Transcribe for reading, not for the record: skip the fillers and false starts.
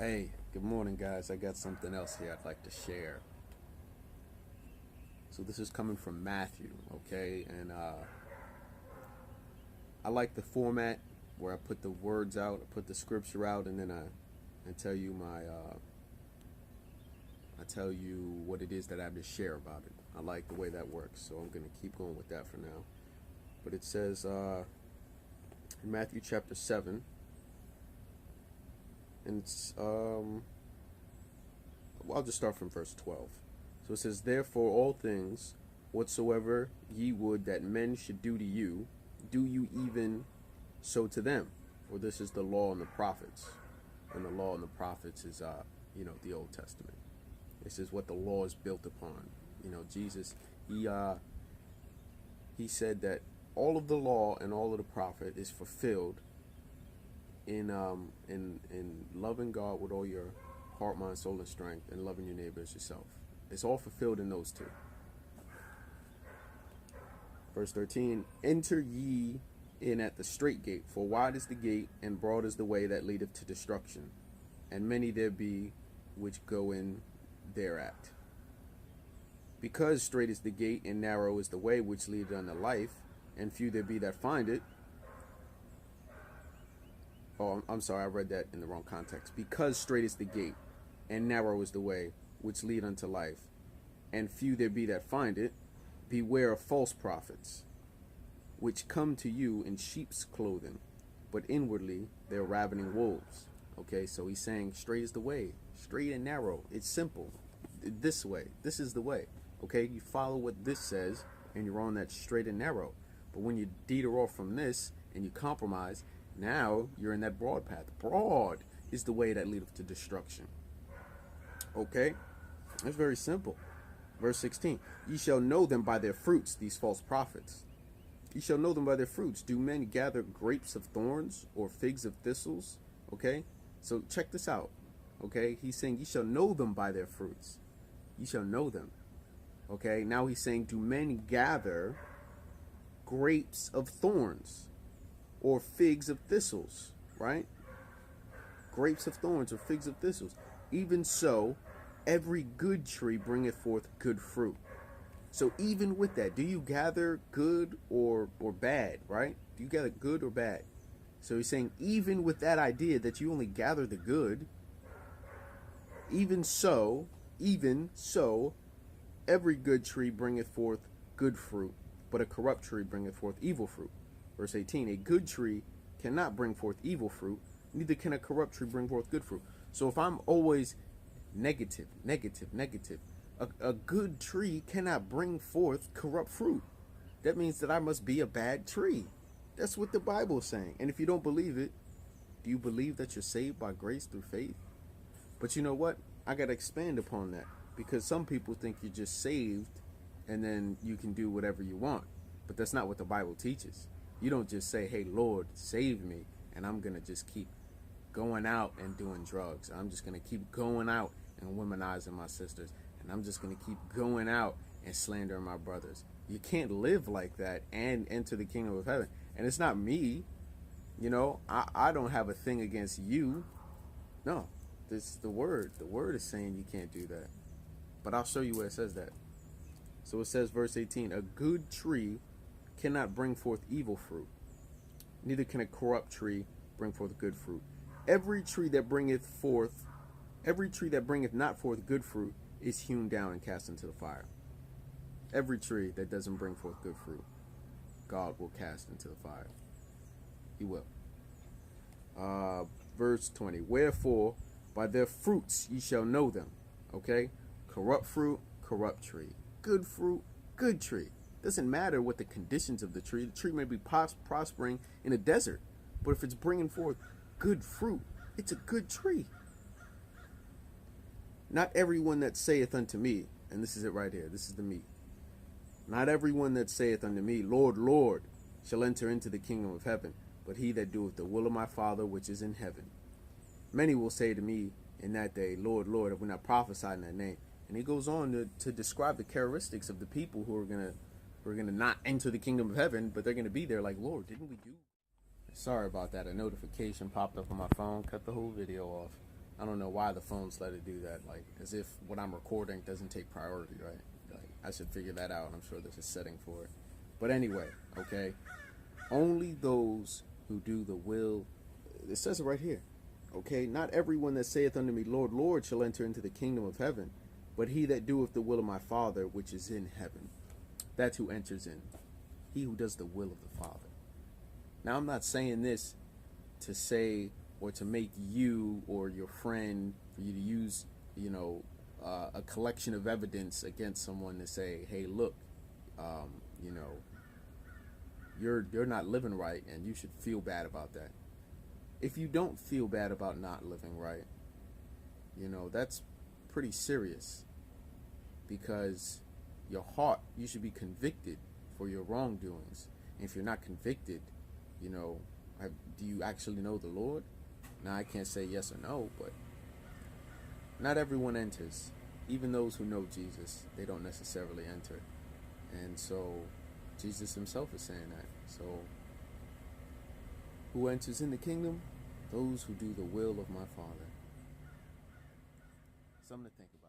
Hey, good morning, guys. I got something else here I'd like to share. So this is coming from Matthew, okay? And I like the format where I put the words out, I put the scripture out, and then I tell you I tell you what it is that I have to share about it. I like the way that works, so I'm gonna keep going with that for now. But it says in Matthew chapter 7, and it's well, I'll just start from verse 12. So it says, "Therefore, all things whatsoever ye would that men should do to you, do you even so to them. For this is the law and the prophets." And the law and the prophets is, the Old Testament. This is what the law is built upon. Jesus, he said that all of the law and all of the prophet is fulfilled in loving God with all your heart, mind, soul, and strength, and loving your neighbor as yourself. It's all fulfilled in those two. Verse 13, "Enter ye in at the straight gate, for wide is the gate, and broad is the way that leadeth to destruction, and many there be which go in thereat. Because straight is the gate, and narrow is the way which leadeth unto life, and few there be that find it." Oh, I'm sorry, I read that in the wrong context. "Because straight is the gate, and narrow is the way which lead unto life, and few there be that find it. Beware of false prophets, which come to you in sheep's clothing, but inwardly they're ravening wolves." Okay, so he's saying straight is the way, straight and narrow. It's simple. This way, this is the way. Okay, you follow what this says, and you're on that straight and narrow. But when you deter off from this and you compromise, now you're in that broad path. Broad is the way that leadeth to destruction. Okay, it's very simple. Verse 16, "Ye shall know them by their fruits, these false prophets. Ye shall know them by their fruits. Do men gather grapes of thorns or figs of thistles?" Okay, so check this out. Okay, he's saying ye shall know them by their fruits. Ye shall know them. Okay, now he's saying, do men gather grapes of thorns or figs of thistles? Right? Grapes of thorns or figs of thistles. "Even so, every good tree bringeth forth good fruit." So even with that, do you gather good or bad, right? Do you gather good or bad? So he's saying, even with that idea that you only gather the good, even so, every good tree bringeth forth good fruit, but a corrupt tree bringeth forth evil fruit. Verse 18, "A good tree cannot bring forth evil fruit, neither can a corrupt tree bring forth good fruit." So if I'm always negative, a good tree cannot bring forth corrupt fruit. That means that I must be a bad tree. That's what the Bible is saying. And if you don't believe it, do you believe that you're saved by grace through faith? But you know what? I got to expand upon that, because some people think you're just saved and then you can do whatever you want. But that's not what the Bible teaches. You don't just say, "Hey, Lord, save me," and I'm going to just keep going out and doing drugs. I'm just going to keep going out and womanizing my sisters. And I'm just going to keep going out and slandering my brothers. You can't live like that and enter the kingdom of heaven. And it's not me. I don't have a thing against you. No, this is the word. The word is saying you can't do that. But I'll show you where it says that. So it says, verse 18, "A good tree cannot bring forth evil fruit, neither can a corrupt tree bring forth good fruit. Every tree that bringeth not forth good fruit is hewn down and cast into the fire." Every tree that doesn't bring forth good fruit, God will cast into the fire. He will. Verse 20, "Wherefore by their fruits ye shall know them." Okay? Corrupt fruit, corrupt tree. Good fruit, good tree. Doesn't matter what the conditions of the tree. The tree may be prospering in a desert, but if it's bringing forth good fruit, it's a good tree. "Not everyone that saith unto me," and this is it right here, this is the meat. "Not everyone that saith unto me, Lord, Lord, shall enter into the kingdom of heaven, but he that doeth the will of my Father which is in heaven. Many will say to me in that day, Lord, Lord, have we not prophesied in that name?" And he goes on to describe the characteristics of the people who are gonna not enter the kingdom of heaven, but they're gonna be there like, "Lord, didn't we do?" Sorry about that. A notification popped up on my phone. Cut the whole video off. I don't know why the phones let it do that. Like, as if what I'm recording doesn't take priority, right? Like, I should figure that out. I'm sure there's a setting for it. But anyway, okay. Only those who do the will. It says it right here. Okay. Not everyone that saith unto me, Lord, Lord, shall enter into the kingdom of heaven, but he that doeth the will of my Father which is in heaven. That's who enters in. He who does the will of the Father. Now, I'm not saying this to say or to make you or your friend, for you to use, a collection of evidence against someone to say, hey, look, you know, you're not living right and you should feel bad about that. If you don't feel bad about not living right, that's pretty serious, because your heart, you should be convicted for your wrongdoings. And if you're not convicted, do you actually know the Lord? Now, I can't say yes or no, but not everyone enters. Even those who know Jesus, they don't necessarily enter. And so Jesus himself is saying that. So who enters in the kingdom? Those who do the will of my Father. Something to think about.